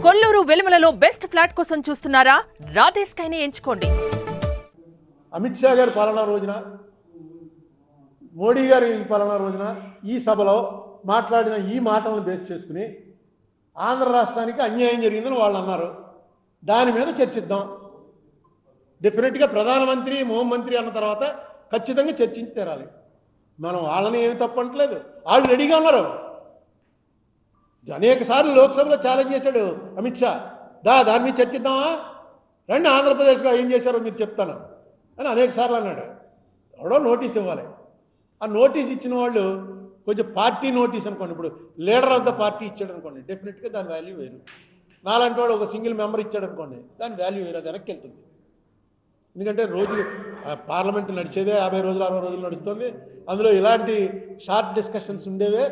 Kolluru వెలుమలలో best flat కోసం చూస్తున్నారా? రాధే స్కైని ఎంచుకోండి. అమిత్ షా గారి పాలనా రోజున, మోడీ గారి పాలనా రోజున ఈ సభలో మాట్లాడిన ఈ మాటలను బేస్ చేసుకుని ఆంధ్ర రాష్ట్రానికి అన్యాయం జరిగిందని వాళ్ళు అన్నారు. దాని మీద చర్చిద్దాం. డెఫినెట్గా ప్రధానమంత్రి, హోంమంత్రి అన్న తర్వాత ఖచ్చితంగా చర్చించి తీరాలి. మనం వాళ్ళని ఏమి తప్పట్లేదు, వాళ్ళు రెడీగా ఉన్నారు. అనేక సార్లు లోక్సభలో ఛాలెంజ్ చేశాడు అమిత్ షా, దాని మీద చర్చిద్దామా, రండి ఆంధ్రప్రదేశ్గా ఏం చేశారో మీరు చెప్తాను అని అనేక సార్లు అన్నాడు. ఎవడో నోటీస్ ఇవ్వాలి. ఆ నోటీస్ ఇచ్చిన వాళ్ళు కొంచెం పార్టీ నోటీస్ అనుకోండి, ఇప్పుడు లీడర్ ఆఫ్ ద పార్టీ ఇచ్చాడు అనుకోండి, డెఫినెట్గా దాని వాల్యూ వేరు. నాలాంటి వాడు ఒక సింగిల్ మెంబర్ ఇచ్చాడు అనుకోండి, దాని వాల్యూ వేరు, అది వెనక్కి వెళ్తుంది. ఎందుకంటే రోజు పార్లమెంట్ నడిచేదే 50 రోజులు 60 రోజులు నడుస్తుంది. అందులో ఇలాంటి షార్ట్ డిస్కషన్స్ ఉండేవే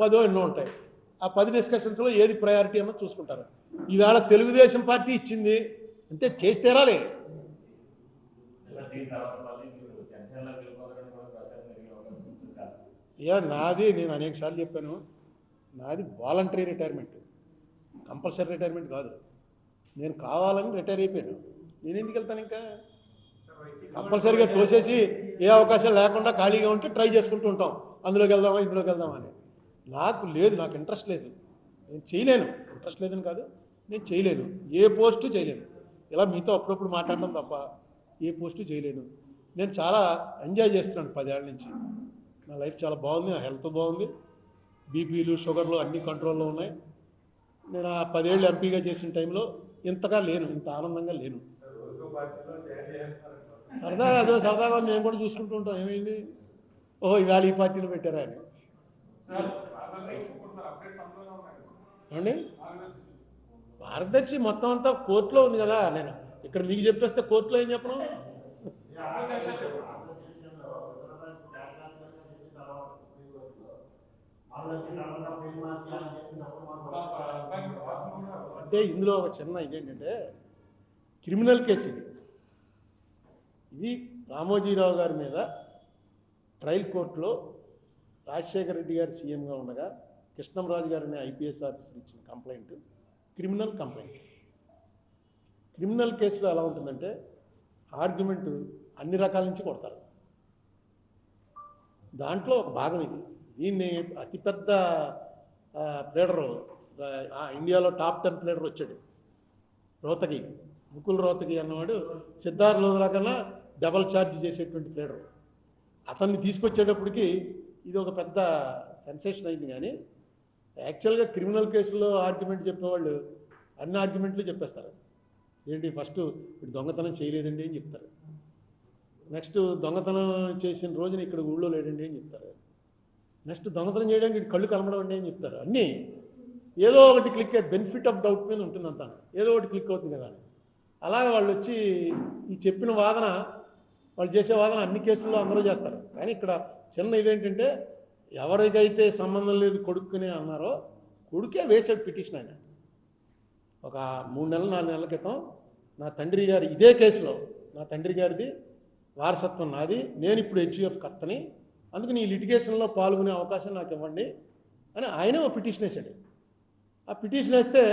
10 ఎన్నో ఉంటాయి. ఆ 10 డిస్కషన్స్లో ఏది ప్రయారిటీ అన్నది చూసుకుంటారు. ఈవేళ తెలుగుదేశం పార్టీ ఇచ్చింది అంటే చేసి తీరాలి. నాది, నేను అనేక సార్లు చెప్పాను, నాది వాలంటరీ రిటైర్మెంట్, కంపల్సరీ రిటైర్మెంట్ కాదు. నేను కావాలని రిటైర్ అయిపోయాను. నేను ఎందుకు వెళ్తాను? ఇంకా కంపల్సరీగా తోసేసి ఏ అవకాశం లేకుండా ఖాళీగా ఉంటే ట్రై చేసుకుంటూ ఉంటాం, అందులోకి వెళ్దామా ఇందులోకి వెళ్దామా అని. నాకు లేదు, నాకు ఇంట్రెస్ట్ లేదు, నేను చేయలేను. ఇంట్రెస్ట్ లేదని కాదు, నేను చేయలేను, ఏ పోస్టు చేయలేను. ఇలా మీతో అప్పుడప్పుడు మాట్లాడడం తప్ప ఏ పోస్టు చేయలేను. నేను చాలా ఎంజాయ్ చేస్తున్నాను 10 ఏళ్ళ నుంచి. నా లైఫ్ చాలా బాగుంది, నా హెల్త్ బాగుంది, బీపీలు షుగర్లు అన్నీ కంట్రోల్లో ఉన్నాయి. నేను ఆ 10 ఏళ్ళు ఎంపీగా చేసిన టైంలో ఇంతగా లేను, ఇంత ఆనందంగా లేను. సరదాగా మేము కూడా చూసుకుంటూ ఉంటాం, ఏమైంది, ఓహో ఇవాళ ఈ పార్టీలో పెట్టారా అని. ఏమండి, మార్గదర్శి మొత్తం అంతా కోర్టులో ఉంది కదా. నేను ఇక్కడ మీకు చెప్పేస్తే కోర్టులో ఏం చెప్పను. అంటే ఇందులో ఒక చిన్న ఇదేంటంటే క్రిమినల్ కేసు ఇది రామోజీరావు గారి మీద ట్రయల్ కోర్టులో రాజశేఖర రెడ్డి గారు సీఎంగా ఉండగా కృష్ణంరాజు గారిని ఐపీఎస్ ఆఫీసర్ ఇచ్చిన కంప్లైంట్ క్రిమినల్ కంప్లైంట్. క్రిమినల్ కేసులో ఎలా ఉంటుందంటే ఆర్గ్యుమెంట్ అన్ని రకాల నుంచి కొడతారు. దాంట్లో ఒక భాగం ఇది. దీన్ని అతిపెద్ద ప్లేడరు, ఇండియాలో టాప్ 10 ప్లేడర్ వచ్చాడు, రోహతగి, ముకుల్ రోహతగి అన్నవాడు సిద్ధార్థ్ లోధరా కన్నా డబల్ ఛార్జ్ చేసేటువంటి ప్లేడరు. అతన్ని తీసుకొచ్చేటప్పటికి ఇది ఒక పెద్ద సెన్సేషన్ అయింది. కానీ యాక్చువల్గా క్రిమినల్ కేసులో ఆర్గ్యుమెంట్ చెప్పేవాళ్ళు అన్ని ఆర్గ్యుమెంట్లు చెప్పేస్తారు. ఏంటి, ఫస్ట్ ఇప్పుడు దొంగతనం చేయలేదండి అని చెప్తారు, నెక్స్ట్ దొంగతనం చేసిన రోజున ఇక్కడ ఊళ్ళో లేడండి అని చెప్తారు, నెక్స్ట్ దొంగతనం చేయడానికి కళ్ళు కనబడండి అని చెప్తారు. అన్నీ ఏదో ఒకటి క్లిక్, బెనిఫిట్ ఆఫ్ డౌట్ మీద ఉంటుంది అంతా, ఏదో ఒకటి క్లిక్ అవుతుంది కదా. అలాగే వాళ్ళు వచ్చి ఈ చెప్పిన వాదన, వాళ్ళు చేసే వాదన అన్ని కేసుల్లో అందరూ చేస్తారు. కానీ ఇక్కడ చిన్న ఇదేంటంటే ఎవరికైతే సంబంధం లేదు కొడుకునే అన్నారో కొడుకే వేసాడు పిటిషన్. ఆయన ఒక 3 నెలలు 4 నెలల క్రితం నా తండ్రి గారి ఇదే కేసులో, నా తండ్రి గారిది వారసత్వం నాది, నేను ఇప్పుడు హెచ్యుఎఫ్ కర్తని, అందుకని ఈ లిటిగేషన్లో పాల్గొనే అవకాశం నాకు ఇవ్వండి అని ఆయనే ఒక పిటిషన్ వేశాడు. ఆ పిటిషన్ వేస్తే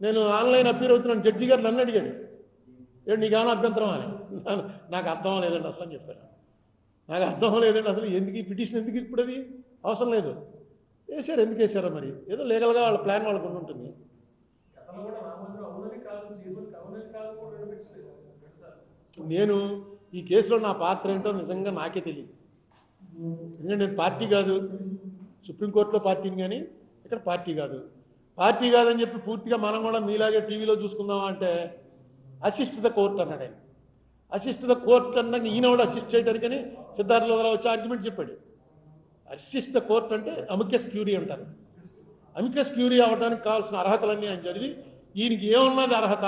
నేను ఆన్లైన్ అపీర్ అవుతున్నాను, జడ్జి గారు నన్ను అడిగాడు, ఏడు నీకేమైనా అభ్యంతరం అని. నాకు అర్థం లేదండి అసలు అని చెప్పాను. నాకు అర్థం లేదండి అసలు, ఎందుకు ఈ పిటిషన్, ఎందుకు ఇప్పుడు అది అవసరం లేదు, వేశారు, ఎందుకు వేశారో మరి, ఏదో లీగల్గా వాళ్ళ ప్లాన్ వాళ్ళకు ఉంటుంది. నేను ఈ కేసులో నా పాత్ర ఏంటో నిజంగా నాకే తెలియదు. ఎందుకంటే నేను పార్టీ కాదు, సుప్రీంకోర్టులో పార్టీని, కానీ ఇక్కడ పార్టీ కాదని చెప్పి పూర్తిగా మనం కూడా మీలాగే టీవీలో చూసుకుందామా అంటే అసిస్ట్ ద కోర్ట్ అన్నాడు ఆయన. అసిస్ట్ ద కోర్ట్ అన్నాక ఈయన కూడా అసిస్ట్ చేయడానికని సిద్ధార్థ లోధరా వచ్చి ఆర్గ్యుమెంట్ చెప్పాడు. అసిస్ట్ ద కోర్ట్ అంటే అమికస్ క్యూరీ అంటారు. అమికస్ క్యూరీ అవ్వడానికి కావాల్సిన అర్హతలన్నీ ఆయన చదివి ఈయనకి ఏమున్నది అర్హత,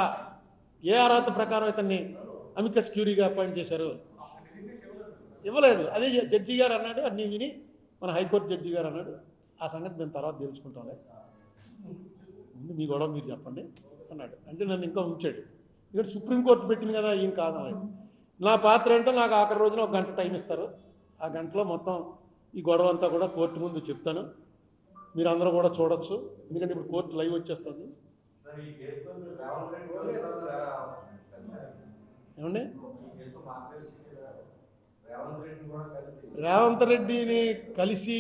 ఏ అర్హత ప్రకారం ఇతన్ని అమికస్ క్యూరీగా అపాయింట్ చేశారు, ఇవ్వలేదు. అదే జడ్జి గారు అన్నాడు, అన్నీ విని మన హైకోర్టు జడ్జి గారు అన్నాడు, ఆ సంగతి మేము తర్వాత తెలుసుకుంటాంలే, ముందు మీ గొడవ మీరు చెప్పండి అన్నాడు. అంటే నన్ను ఇంకా ఉంచాడు. ఇక్కడ సుప్రీంకోర్టు పెట్టింది కదా, ఏం కాదన్నాడు. నా పాత్ర ఏంటో నాకు ఆఖరి రోజున 1 గంట టైం ఇస్తారు, ఆ గంటలో మొత్తం ఈ గొడవ అంతా కూడా కోర్టు ముందు చెప్తాను, మీరు అందరూ కూడా చూడొచ్చు. ఎందుకంటే ఇప్పుడు కోర్టు లైవ్ వచ్చేస్తుంది, ఏమండి రేవంత్ రెడ్డిని కలిసి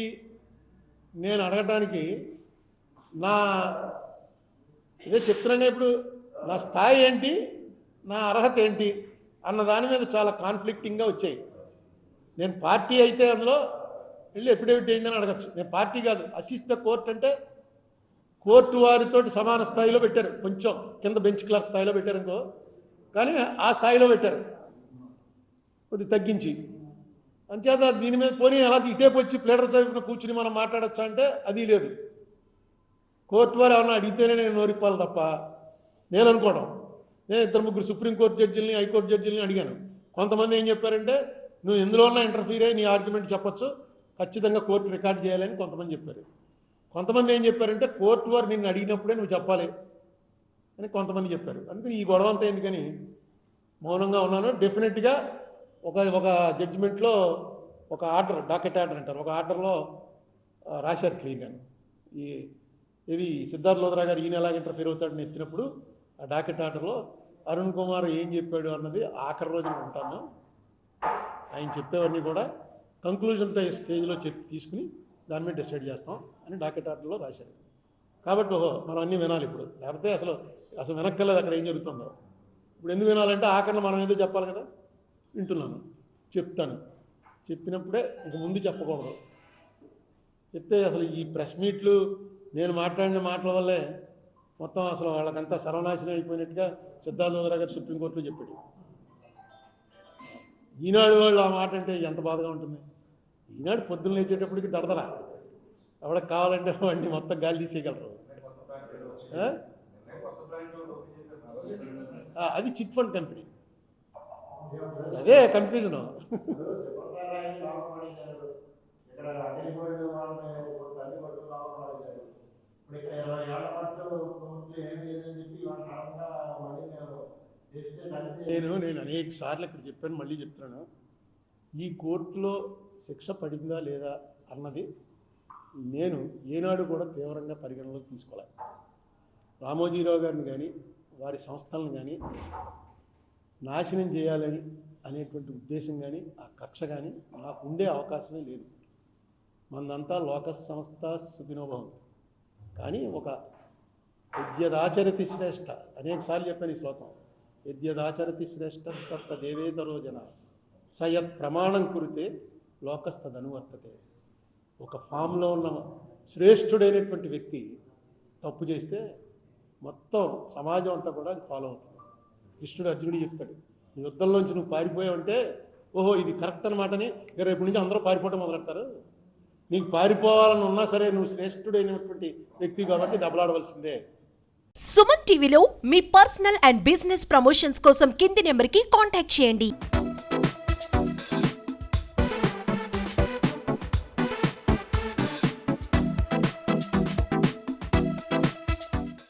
నేను అడగటానికి నా ఇదే చెప్తున్నాగా ఇప్పుడు నా స్థాయి ఏంటి, నా అర్హత ఏంటి అన్న దాని మీద చాలా కాన్ఫ్లిక్టింగ్గా వచ్చాయి. నేను పార్టీ అయితే అందులో వెళ్ళి ఎఫిడేవిట్ ఏంటి అని అడగచ్చు. నేను పార్టీ కాదు, అసిస్ట్ ద కోర్ట్ అంటే కోర్టు వారితో సమాన స్థాయిలో పెట్టారు, కొంచెం కింద బెంచ్ క్లర్క్ స్థాయిలో పెట్టారు ఇంకో, కానీ ఆ స్థాయిలో పెట్టారు కొద్దిగా తగ్గించి. అంచేత దీని మీద పోనీ అలా ఇటేపు వచ్చి ప్లేడర్ చదివిన కూర్చుని మనం మాట్లాడచ్చా అంటే అది లేదు. కోర్టు వారు ఎవరన్నా అడిగితేనే నేను నోరిప్పాలి తప్ప నేను అనుకోవడం. నేను 2-3 సుప్రీంకోర్టు జడ్జిల్ని, హైకోర్టు జడ్జిల్ని అడిగాను. కొంతమంది ఏం చెప్పారంటే నువ్వు ఎందులో ఉన్నా ఇంటర్ఫీర్ అయ్యి నీ ఆర్గ్యుమెంట్ చెప్పొచ్చు, ఖచ్చితంగా కోర్టు రికార్డ్ చేయాలని కొంతమంది చెప్పారు. కొంతమంది ఏం చెప్పారంటే కోర్టు వారు నిన్ను అడిగినప్పుడే నువ్వు చెప్పాలి అని కొంతమంది చెప్పారు. అందుకని ఈ గొడవ అంతా ఎందుకని మౌనంగా ఉన్నాను. డెఫినెట్గా ఒక జడ్జిమెంట్లో ఒక ఆర్డర్, డాకెట్ ఆర్డర్ అంటారు, ఒక ఆర్డర్లో రాశారు క్లీన్గా. ఇది సిద్ధార్థ లోద్రా గారు ఈయన ఎలాగ ఇంటర్ఫీర్ అవుతాడని ఎత్తినప్పుడు ఆ డాకెట్ ఆర్డర్లో అరుణ్ కుమార్ ఏం చెప్పాడు అన్నది ఆఖరి రోజున ఉంటాను. ఆయన చెప్పేవన్నీ కూడా కంక్లూజన్ స్టేజ్లో తీసుకుని దాని మీద డిసైడ్ చేస్తాం అని డాకెట్ ఆర్డర్లో రాశారు. కాబట్టి మనం అన్నీ వినాలి ఇప్పుడు, లేకపోతే అసలు వెనక్కలేదు అక్కడ ఏం జరుగుతుందో. ఇప్పుడు ఎందుకు వినాలంటే ఆఖరిలో మనం ఏదో చెప్పాలి కదా. వింటున్నాను, చెప్తాను, చెప్పినప్పుడే ఇంక ముందు చెప్పకూడదు. చెప్తే అసలు ఈ ప్రెస్ మీట్లు నేను మాట్లాడిన మాటల వల్లే మొత్తం అసలు వాళ్ళకంతా సర్వనాశనం అయిపోయినట్టుగా సిద్ధార్థ లోద్రా గారు సుప్రీంకోర్టులో చెప్పాడు. ఈనాడు వాళ్ళు ఆ మాట అంటే ఎంత బాధగా ఉంటుంది. ఈనాడు పొద్దున్న లేచేటప్పటికి దడదరా, ఎవరికి కావాలంటే వాడిని మొత్తం గాలి తీసేయగలరు. అది చిట్ ఫండ్ కంపెనీ, అదే కన్ఫ్యూజను. నేను అనేక సార్లు ఇక్కడ చెప్పాను, మళ్ళీ చెప్తున్నాను. ఈ కోర్టులో శిక్ష పడిందా లేదా అన్నది నేను ఏనాడు కూడా తీవ్రంగా పరిగణలోకి తీసుకోవాలి. రామోజీరావు గారిని కానీ వారి సంస్థలను కానీ నాశనం చేయాలని అనేటువంటి ఉద్దేశం కానీ ఆ కక్ష కానీ నాకు ఉండే అవకాశమే లేదు. మనదంతా లోక సంస్థ సుఖినోభవం. కానీ ఒక యద్యదాచరతి శ్రేష్ఠ, అనేకసార్లు చెప్పాను ఈ శ్లోకం, యద్యదాచరతి శ్రేష్ఠ తత్త దేవేతరో జన సయత్ ప్రమాణం కురితే లోకస్తదనువర్తతే. ఒక ఫామ్లో ఉన్న శ్రేష్ఠుడైనటువంటి వ్యక్తి తప్పు చేస్తే మొత్తం సమాజం అంతా కూడా అది ఫాలో అవుతుంది. కృష్ణుడు అర్జునుడు చెప్తాడు, నీ యుద్ధంలోంచి నువ్వు పారిపోయావంటే ఓహో ఇది కరెక్ట్ అనమాటని రేపు నుంచి అందరూ పారిపోవటం మొదలెడతారు. నీకు పారిపోవాలని ఉన్నా సరే నువ్వు శ్రేష్ఠుడైనటువంటి వ్యక్తి కాబట్టి దెబ్బలాడవలసిందే. సుమన్ టీవీలో మీ పర్సనల్ అండ్ బిజినెస్ ప్రమోషన్స్ కోసం కింది నెంబర్కి కాంటాక్ట్ చేయండి.